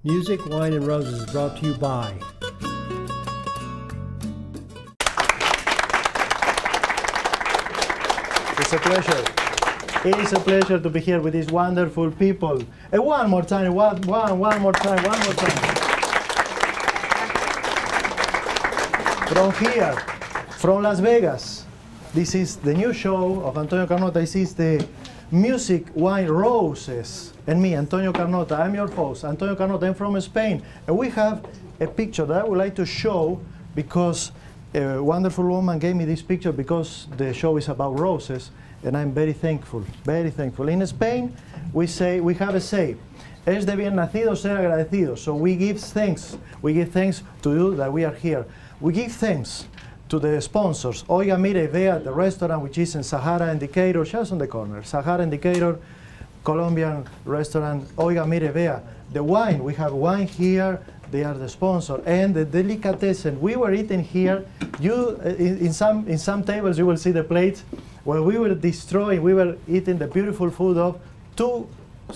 Music, Wine and Roses is brought to you by It's a pleasure. It's a pleasure to be here with these wonderful people. And one more time, one more time. From here, from Las Vegas. This is the new show of Antonio Carnota. This is the Music, Wine, Roses. And me, Antonio Carnota, I'm your host, Antonio Carnota. I'm from Spain. And we have a picture that I would like to show because a wonderful woman gave me this picture because the show is about roses. And I'm very thankful, very thankful. In Spain, we have a say, es de bien nacido ser agradecido. So we give thanks to you that we are here. We give thanks to the sponsors. Oiga, mire, vea, the restaurant which is in Sahara Indicator, just on the corner. Sahara Indicator, Colombian restaurant. Oiga, mire, vea, the wine. We have wine here. They are the sponsor. And the delicatessen. We were eating here. In some tables, you will see the plates. Where we were eating the beautiful food of Dos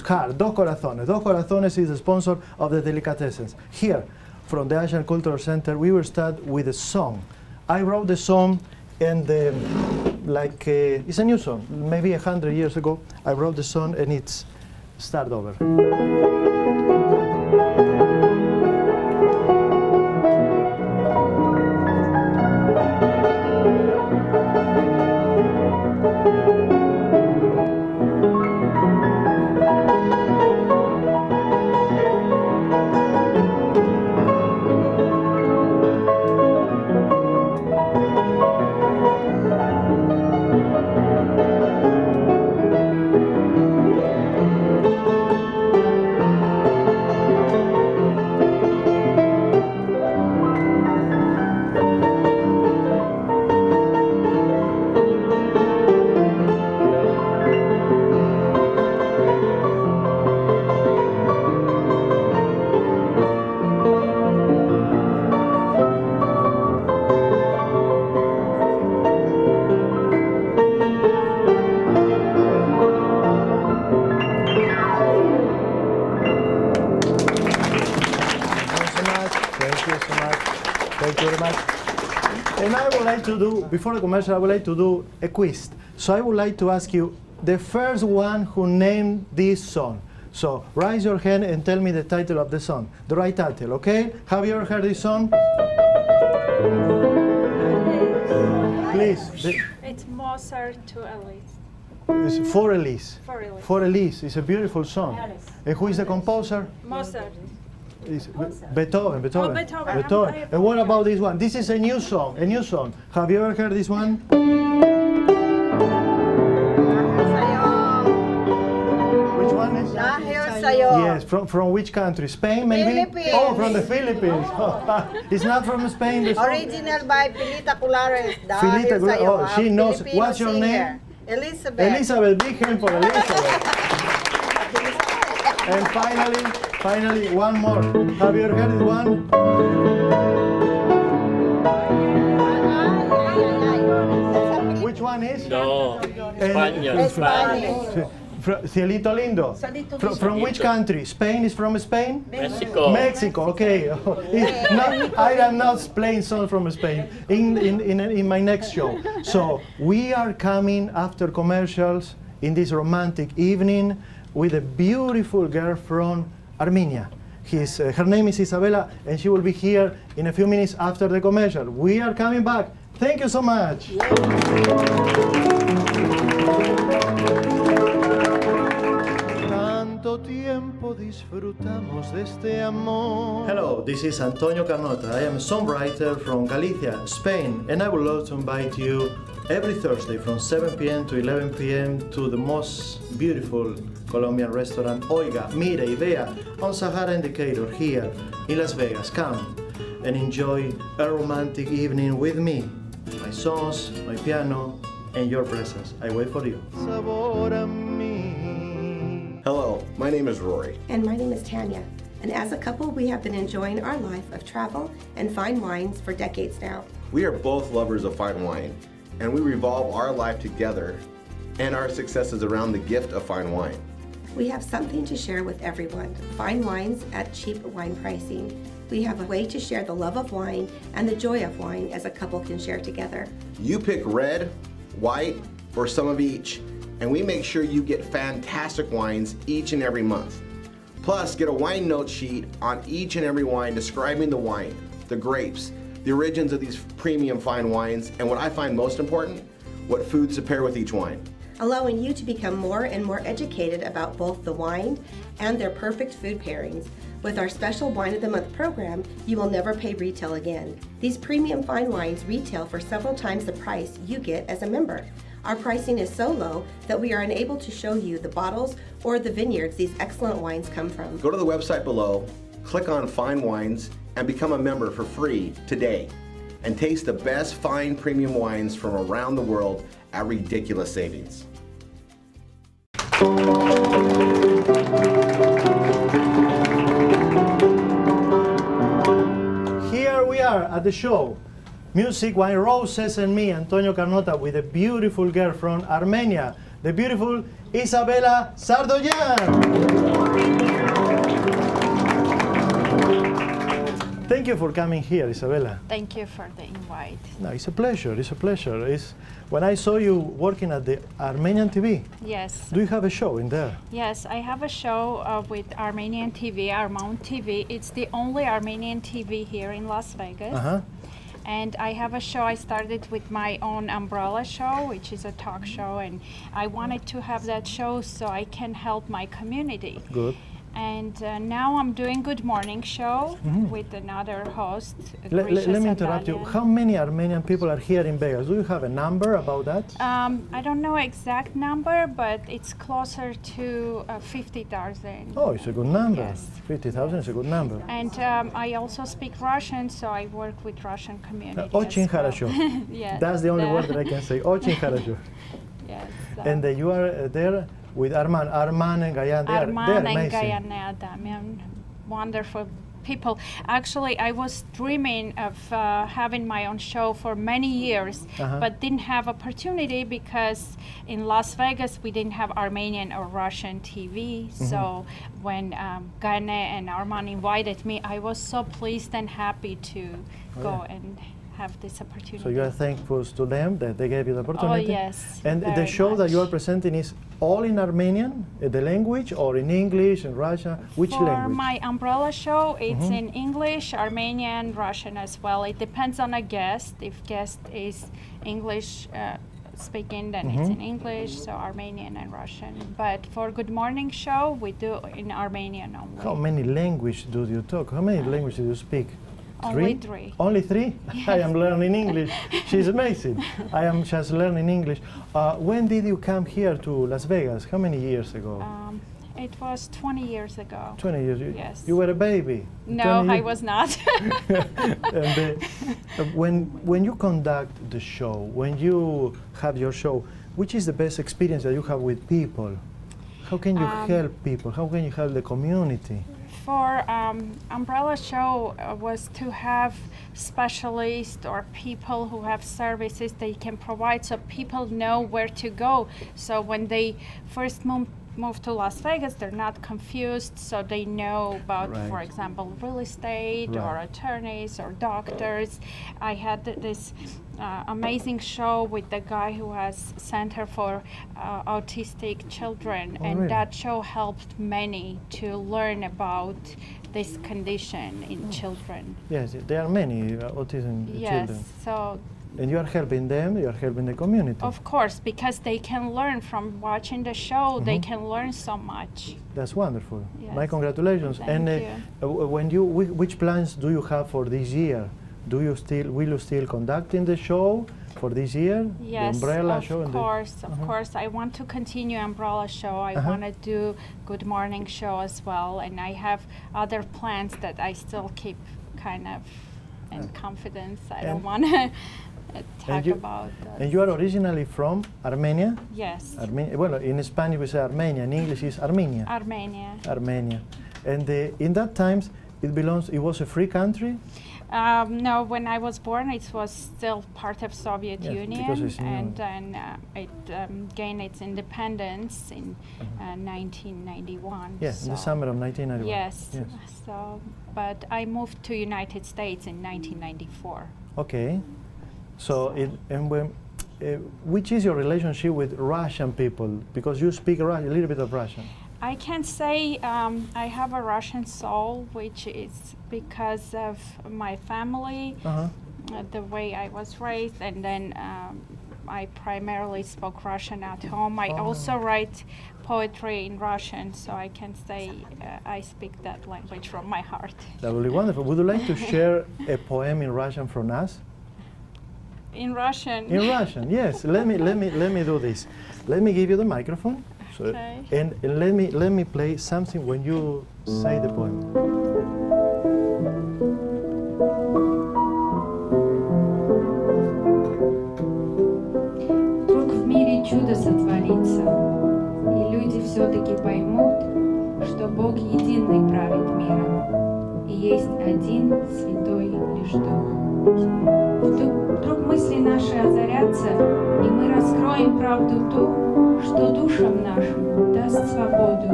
Corazones. Dos Corazones is the sponsor of the delicatessens. Here, from the Asian Cultural Center, we will start with a song. I wrote the song, and it's a new song. Maybe 100 years ago, I wrote the song, and it's Start Over. Thank you very much. And I would like to do, before the commercial, I would like to do a quiz. So I would like to ask you, the first one who named this song. So raise your hand and tell me the title of the song. The right title, okay? Have you ever heard this song? Please. It's Mozart to Elise. It's For Elise. For Elise. For Elise. It's a beautiful song. And who is the composer? Mozart. Beethoven. Oh, Beethoven. And what about this one? This is a new song. Have you ever heard this one? Which one is? Yes, from which country? Spain, maybe? Philippines. Oh, from the Philippines. It's not from Spain. Original by Pilita Culares. Filita, oh, she knows. Filipino What's your name? Elizabeth. Elizabeth, big hand for Elizabeth. And finally, one more. Have you ever heard this one? Which one is? No, Spanish. Cielito Lindo. From which country? Spain is from Spain? Mexico. Mexico, okay. I am not playing songs from Spain in my next show. So we are coming after commercials in this romantic evening with a beautiful girl from Armenia. Her name is Isabella, and she will be here in a few minutes after the commercial. We are coming back. Thank you so much. Tanto tiempo disfrutamos de este amor. Hello, this is Antonio Carnota. I am a songwriter from Galicia, Spain, and I would love to invite you every Thursday from 7 p.m. to 11 p.m. to the most beautiful Colombian restaurant, Oiga, Mire y Vea, on Sahara Indicator here in Las Vegas. Come and enjoy a romantic evening with me, my songs, my piano, and your presence. I wait for you. Hello, my name is Rory. And my name is Tanya. And as a couple, we have been enjoying our life of travel and fine wines for decades now. We are both lovers of fine wine, and we revolve our life together and our successes around the gift of fine wine. We have something to share with everyone. Fine wines at cheap wine pricing. We have a way to share the love of wine and the joy of wine as a couple can share together. You pick red, white, or some of each, and we make sure you get fantastic wines each and every month. Plus, get a wine note sheet on each and every wine describing the wine, the grapes, the origins of these premium fine wines, and what I find most important, what foods to pair with each wine. Allowing you to become more and more educated about both the wine and their perfect food pairings. With our special Wine of the Month program, you will never pay retail again. These premium fine wines retail for several times the price you get as a member. Our pricing is so low that we are unable to show you the bottles or the vineyards these excellent wines come from. Go to the website below, click on Fine Wines, and become a member for free today. And taste the best fine premium wines from around the world at ridiculous savings. Here we are at the show. Music, Wine, Roses, and me, Antonio Carnota, with a beautiful girl from Armenia, the beautiful Isabella Saroyan. Thank you for coming here, Isabella. Thank you for the invite. No, it's a pleasure. It's a pleasure. When I saw you working at the Armenian TV. Yes. Do you have a show in there? Yes, I have a show with Armenian TV, Armount TV. It's the only Armenian TV here in Las Vegas. Uh-huh. And I have a show. I started with my own umbrella show, which is a talk show, and I wanted to have that show so I can help my community. Good. And now I'm doing Good Morning Show with another host. Let me interrupt you. How many Armenian people are here in Vegas? Do you have a number about that? I don't know exact number, but it's closer to 50,000. Oh, it's a good number. Yes. 50,000 is a good number. And I also speak Russian, so I work with Russian community. Очень as well. хорошо. Yes. That's the only word that I can say. Очень хорошо. Yes. And you are there with Arman and Gayan. They're Arman and amazing. Gayane Adamian, wonderful people. Actually, I was dreaming of having my own show for many years, but didn't have opportunity because in Las Vegas we didn't have Armenian or Russian TV. So when Gayane and Arman invited me, I was so pleased and happy to go and have this opportunity. So you are thankful to them that they gave you the opportunity? Oh, yes. And the very show that you are much. presenting is all in Armenian, the language, or in English and Russian? Which For language? my umbrella show, it's in English, Armenian, Russian as well. It depends on a guest. If guest is English speaking, then it's in English, so Armenian and Russian. But for Good Morning Show, we do in Armenian only. How many languages do you talk? How many languages do you speak? Only three. Only three? Yes. I am learning English. She's amazing. I am just learning English. When did you come here to Las Vegas? How many years ago? It was 20 years ago. 20 years? Yes. You were a baby? No, I was not. And, when you conduct the show, when you have your show, which is the best experience that you have with people? How can you help people? How can you help the community? For umbrella show was to have specialists or people who have services they can provide so people know where to go. So when they first move to Las Vegas, they're not confused, so they know about, for example, real estate or attorneys or doctors. I had this amazing show with the guy who has Center for Autistic Children, and that show helped many to learn about this condition in children. Yes, there are many autism children. Yes, so. And you are helping them, you are helping the community. Of course, because they can learn from watching the show, they can learn so much. That's wonderful. Yes. My congratulations. Thank you. Which plans do you have for this year? Will you still conducting the show for this year? Yes, the umbrella of show? course. I want to continue umbrella show. I want to do Good Morning Show as well, and I have other plans that I still keep kind of in confidence. I don't want to talk about that. And you are originally from Armenia? Yes. Well, in Spanish we say Armenia, in English is Armenia. Armenia. Armenia. And in that times, it was a free country? No, when I was born, it was still part of Soviet Yes, because Union, it's new. and then it gained its independence in 1991. Yes, in the summer of 1991. Yes. So, but I moved to United States in 1994. Okay. So, which is your relationship with Russian people? Because you speak a little bit of Russian. I can say I have a Russian soul, which is because of my family, the way I was raised, and then I primarily spoke Russian at home. I also write poetry in Russian, so I can say I speak that language from my heart. That would be wonderful. Would you like to share a poem in Russian from us? In Russian? In Russian, yes. Let me do this. Let me give you the microphone. So, Okay. and let me play something when you say the poem. Вдруг в мире чудо сотворится, и люди все-таки поймут, что Бог единый правит миром, и есть один святой лишь Дух. Вдруг мысли наши озарятся, и мы раскроем правду ту, что душам нашим даст свободу,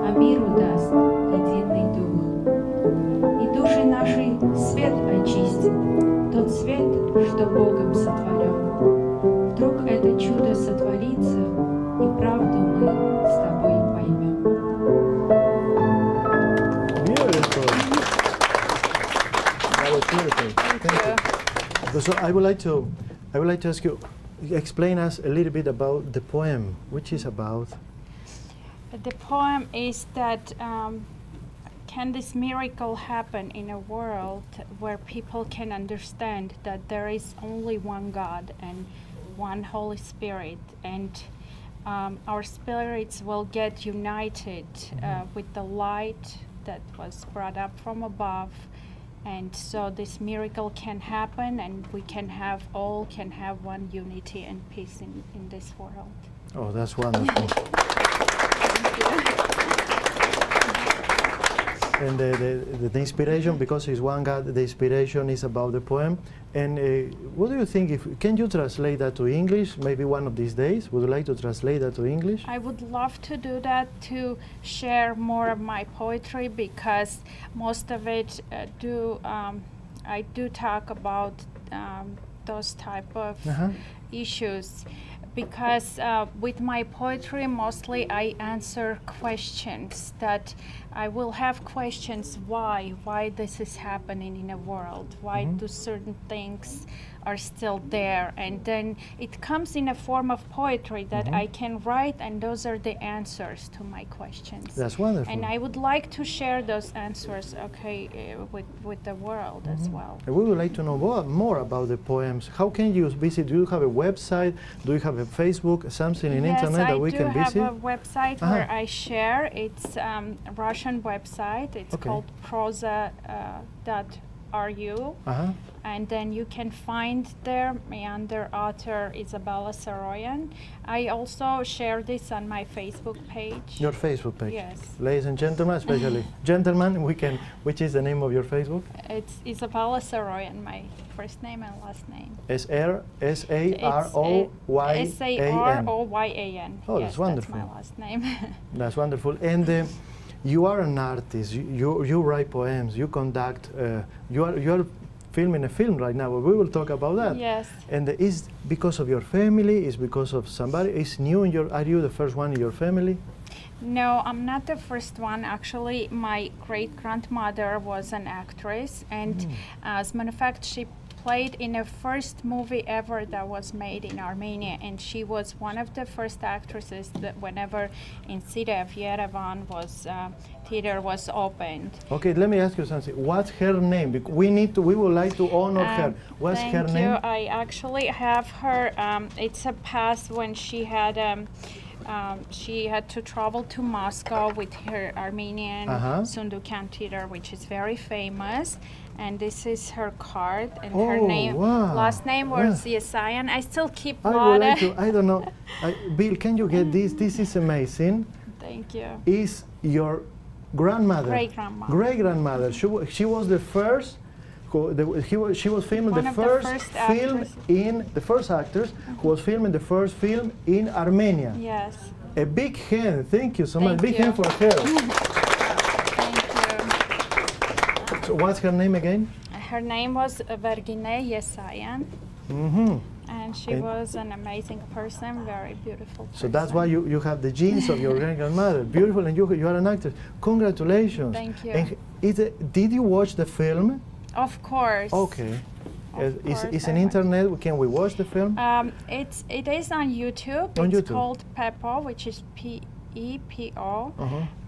а миру даст единый Дух. И души наши свет очистит, тот свет, что Богом сотворен. Вдруг это чудо сотворится, и правду мы с тобой поймем. Beautiful. That was beautiful. Thank you. So I would like to ask you, explain us a little bit about the poem, which is about. The poem is that can this miracle happen in a world where people can understand that there is only one God and one Holy Spirit, and our spirits will get united with the light that was brought up from above, and so this miracle can happen, and we can have one unity and peace in this world. Oh, that's wonderful. And the inspiration, because it's one God, the inspiration is about the poem. And what do you think? Can you translate that to English? Maybe one of these days. Would you like to translate that to English? I would love to do that, to share more of my poetry, because most of it I do talk about those type of issues. Because with my poetry, mostly I answer questions that I will have questions why this is happening in the world, why do certain things are still there, and then it comes in a form of poetry that I can write, and those are the answers to my questions. That's wonderful. And I would like to share those answers, with the world as well. And we would like to know more about the poems. How can you visit? Do you have a website? Do you have a Facebook? Something in internet that we can visit? Yes, I do have a website where I share. It's a Russian website. It's called proza.ru. And then you can find there me under author Isabella Saroyan. I also share this on my Facebook page. Your Facebook page? Yes. Ladies and gentlemen, especially gentlemen, which is the name of your Facebook? It's Isabella Saroyan, my first name and last name. S-A-R-O-Y-A-N. S-A-R-O-Y-A-N. Oh, yes, that's wonderful. That's my last name. That's wonderful. And you are an artist. You write poems. You conduct. You are filming a film right now. We will talk about that. Yes. And is because of your family? Is because of somebody? Is new in your? Are you the first one in your family? No, I'm not the first one. Actually, my great-grandmother was an actress, and as a matter of fact, she played in the first movie ever that was made in Armenia, and she was one of the first actresses that whenever in city of Yerevan theater was opened. Okay, let me ask you something. What's her name? We would like to honor her. What's her name? Thank you. I actually have her. It's a past when she had to travel to Moscow with her Armenian Sundukan theater, which is very famous. And this is her card, and her name, last name was Yesayan. I still keep a lot. I don't know. Bill, can you get this? This is amazing. Thank you. Is your grandmother? Great-grandmother. Great-grandmother. She was the first She was filming One the of the first first film actors. in the first actors who was filming the first film in Armenia. Yes. A big hand. Thank you so much. Thank Big you. hand for her. Thank you. So what's her name again? Her name was Vergine Saroyan. Mm-hmm. And she was an amazing person, very beautiful person. So that's why you have the genes of your grandmother. Beautiful, and you are an actor. Congratulations. Thank you. And did you watch the film? Of course. Okay. Of course, It's I on watched. internet. Can we watch the film? It is on YouTube. On It's YouTube. called Peppo, which is P-E-P-O.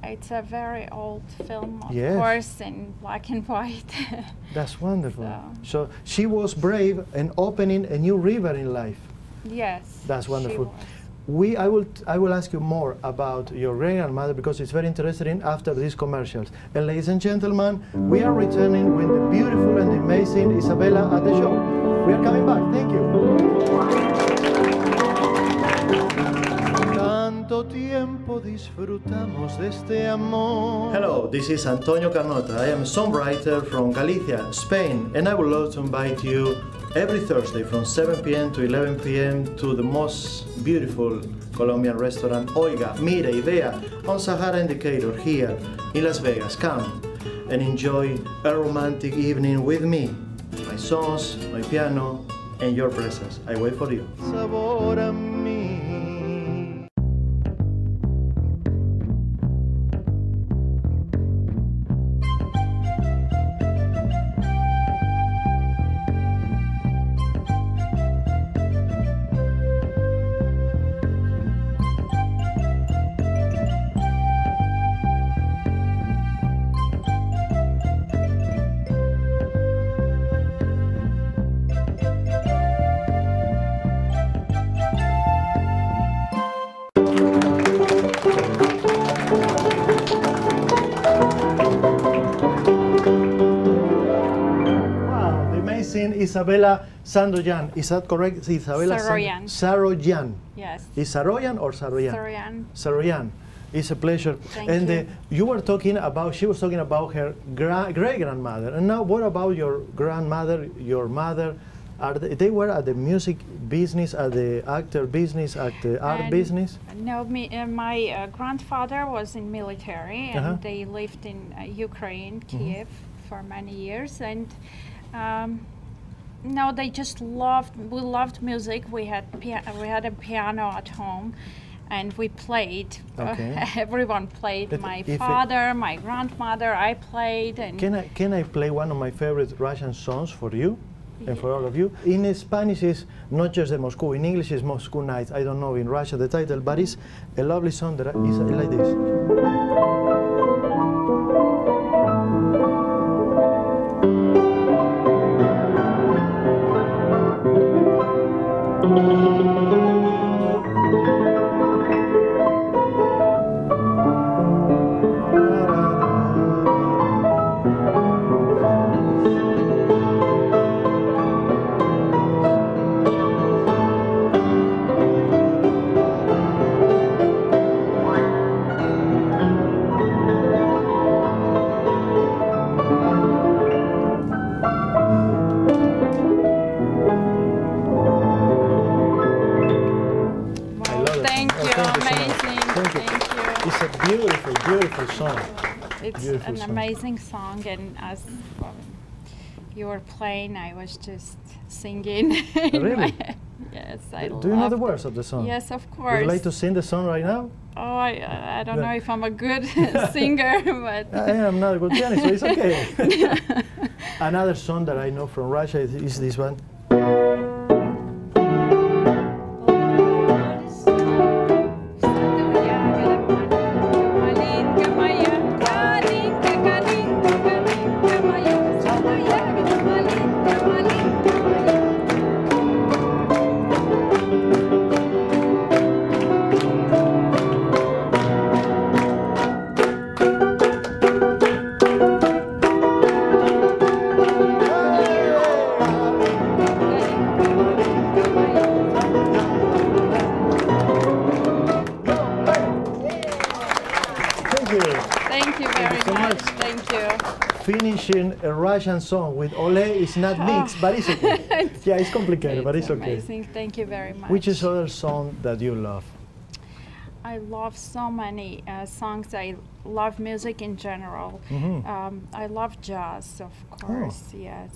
It's a very old film, of Yes. course, in black and white. That's wonderful. So- So she was brave and opening a new river in life. Yes. That's she wonderful. was. I will ask you more about your grandmother because it's very interesting after these commercials. And ladies and gentlemen, we are returning with the beautiful and amazing Isabella at the show. We are coming back. Thank you. Tanto tiempo disfrutamos de este amor. Hello, this is Antonio Carnota. I am a songwriter from Galicia, Spain, and I would love to invite you every Thursday from 7 p.m. to 11 p.m. to the most beautiful Colombian restaurant, Oiga, Mire y Vea, on Sahara Indicator here in Las Vegas. Come and enjoy a romantic evening with me, my songs, my piano, and your presence. I wait for you. Sabor a mí. Wow, the amazing Isabella Saroyan. Is that correct? Isabella Saroyan. Saroyan. Yes. Is Saroyan or Saroyan? Saroyan. Saroyan. It's a pleasure. Thank and you. You were talking about, she was talking about her great-grandmother. And now what about your grandmother, your mother? They were at the music business, at the actor business, at the art And business? No, my grandfather was in military, and Uh-huh. they lived in Ukraine, Kiev, for many years. And no, they just we loved music. We had a piano at home, and we played. Okay. Everyone played. But My if it- father, my grandmother, I played. And Can I play one of my favorite Russian songs for you and for all of you? In Spanish is not just the Moscow, in English is Moscow Nights. I don't know in Russia the title, but it's a lovely song that is like this. Wow, thank you, so much. amazing. Thank you. It's a beautiful, beautiful song. It's Beautiful an song. amazing song, and as you were playing, I was just singing. in Really? my head. Yes, I Do you know the loved words of the song? Yes, of Would course. you like to sing the song right now? Oh, I don't Yeah. know if I'm a good singer, but I am not a good pianist, so it's okay. Another song that I know from Russia is this one. Thank you. Thank Thank you very so much. much. Thank you. Finishing a Russian song with Ole is not mixed, but it's okay. Yeah, it's complicated, but it's okay. Amazing. Thank you very much. Which is other song that you love? I love so many songs. I love music in general. I love jazz, of course. Yes.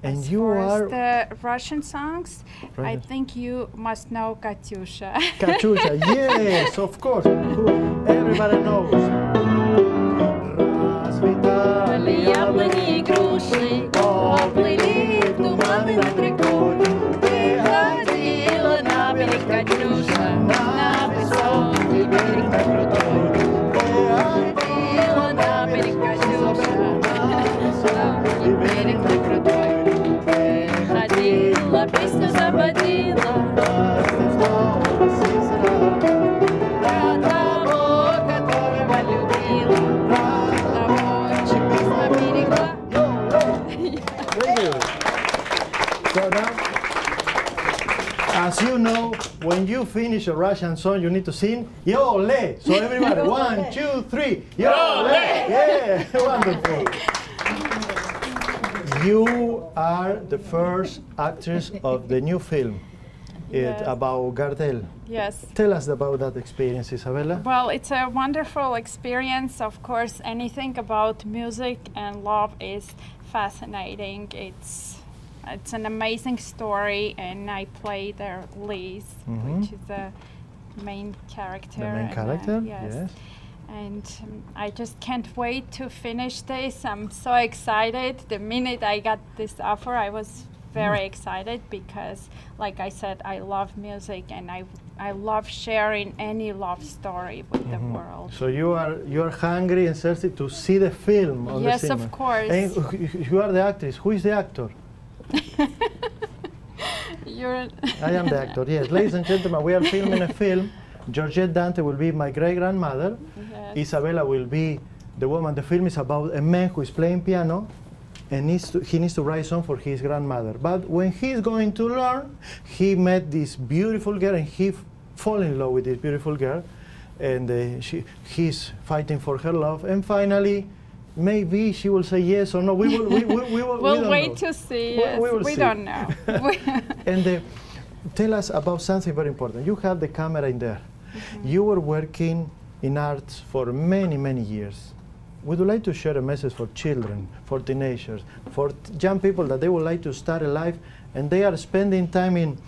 And as you far are as the Russian songs, I Russian. think you must know Katyusha. Katyusha, yes, of course. Everybody knows. Расцветали яблони и груши, поплыли туманы над рекой. Приходила на берег Катюша, на высокий берег на крутой. Приходила на берег Катюша, на высокий берег на крутой. Приходила, песню заводила, про того, которого любила, того, чудесно берегла. Thank you. So now, as you know, when you finish a Russian song, you need to sing Yole. So everybody, 1, 2, 3, Yole! Yeah, wonderful. You are the first actress of the new film about Gardel. Yes. Tell us about that experience, Isabella. Well, it's a wonderful experience. Of course, anything about music and love is fascinating. It's an amazing story, and I play the Liz, which is the main character. The main character, yes. And I just can't wait to finish this. I'm so excited. The minute I got this offer, I was very excited because, like I said, I love music and I love sharing any love story with the world. So you are hungry and thirsty to see the film of the Yes, cinema. of course. And you are the actress. Who is the actor? I am the actor, yes. Ladies and gentlemen, we are filming a film. Georgette Dante will be my great-grandmother. Yes. Isabella will be the woman. The film is about a man who is playing piano and he needs to write a song for his grandmother. But when he's going to learn, he met this beautiful girl and he fall in love with this beautiful girl. And he's fighting for her love. And finally, maybe she will say yes or no. We'll wait to see. We don't know. And tell us about something very important. You have the camera in there. You were working in arts for many, many years. Would you like to share a message for children, for teenagers, for young people that they would like to start a life and they are spending time in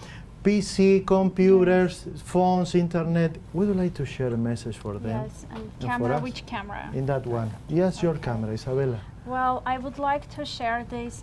PC, computers, phones, internet? Would you like to share a message for them? Yes, and camera, which camera? In that one. Yes, your camera, Isabella. Well, I would like to share this.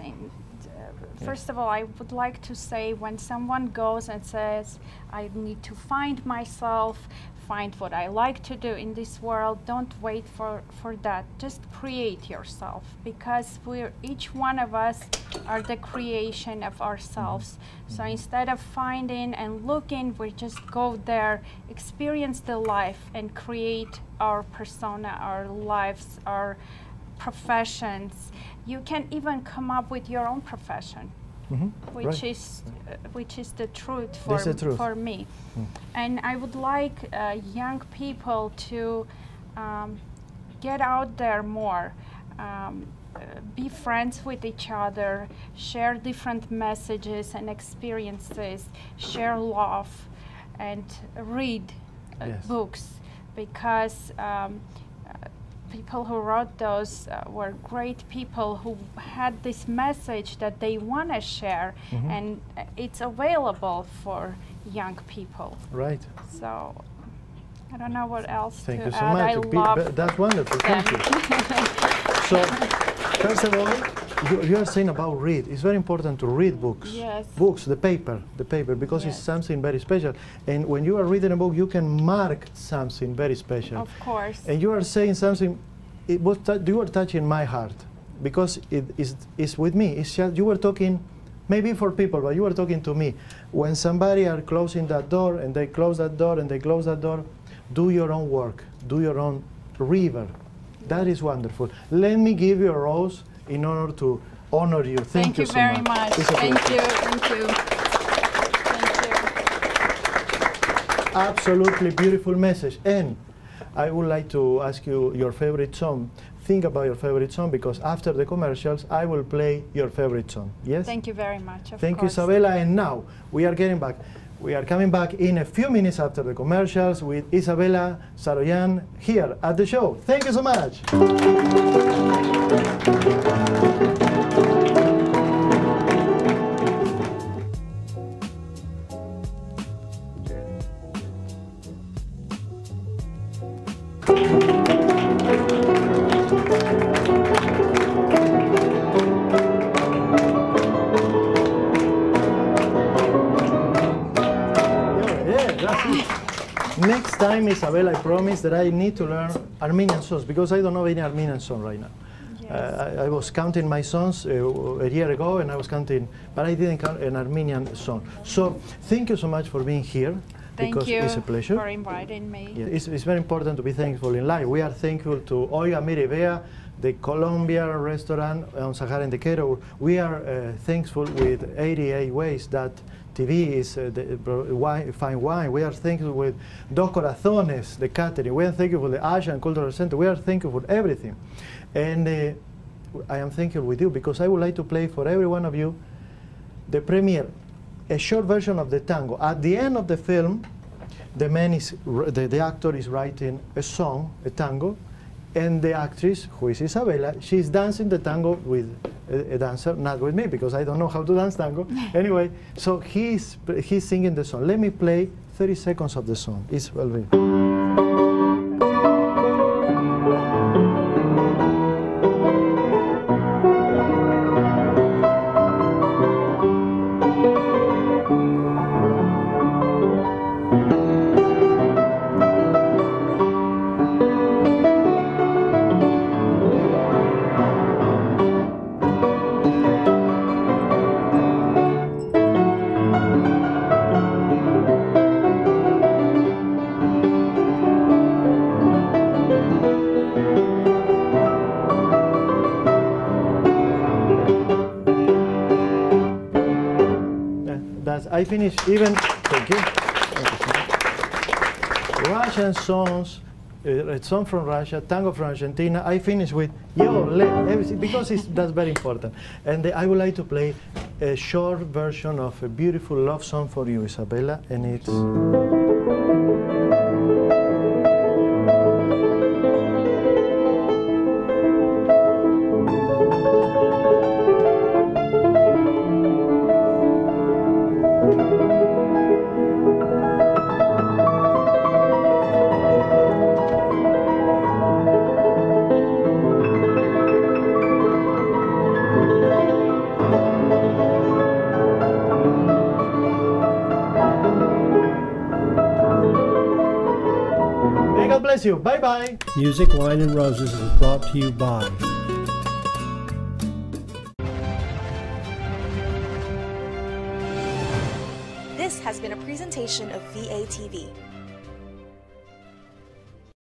First of all, I would like to say when someone goes and says, I need to find myself, find what I like to do in this world, don't wait for that. Just create yourself, because each one of us are the creation of ourselves. So instead of finding and looking, we just go there, experience the life, and create our persona, our lives, our professions. You can even come up with your own profession, which is the truth for me. And I would like young people to get out there more, be friends with each other, share different messages and experiences, share love, and read books, because people who wrote those were great people who had this message that they want to share, and it's available for young people. Right. So I don't know what else Thank to you so add. much. I love That's wonderful. Thank you. So, first of all, you are saying about read. It's very important to read books. Yes. Books, the paper, because it's something very special. And when you are reading a book, you can mark something very special. Of course. And you are saying something. You are touching my heart, because it's with me. It's just, you were talking, maybe for people, but you were talking to me. When somebody are closing that door, and they close that door, and they close that door, do your own work. Do your own river. That is wonderful. Let me give you a rose in order to honor you. Thank you so very much. Thank you. Absolutely beautiful message. And I would like to ask you your favorite song. Think about your favorite song, because after the commercials, I will play your favorite song. Yes? Thank you very much. Thank you, Isabella. And now we are getting back. We are coming back in a few minutes after the commercials with Isabella Saroyan here at the show. Thank you so much. Next time, Isabella, I promise that I need to learn Armenian songs, because I don't know any Armenian song right now. Yes. I was counting my songs a year ago, and I was counting, but I didn't count an Armenian song. So thank you so much for being here. Thank you it's a pleasure for inviting me. Yeah, it's very important to be thankful in life. We are thankful to Olga Miribea, the Colombian restaurant on Sahara and Decatur. We are thankful with 88 ways that TV is fine wine. We are thankful with Dos Corazones, the catering. We are thankful for the Asian Cultural Center. We are thankful for everything. And I am thankful with you, because I would like to play for every one of you the premiere, a short version of the tango. At the end of the film, the actor is writing a song, a tango, and the actress, who is Isabella, she's dancing the tango with a dancer, not with me, because I don't know how to dance tango. Anyway, so he's singing the song. Let me play 30 seconds of the song. It's well written. I finished even, thank you. Russian songs, a song from Russia, tango from Argentina. I finished with everything, because that's very important. And I would like to play a short version of a beautiful love song for you, Isabella, and it's... bless you. Bye-bye. Music, Wine, and Roses is brought to you by... This has been a presentation of VATV.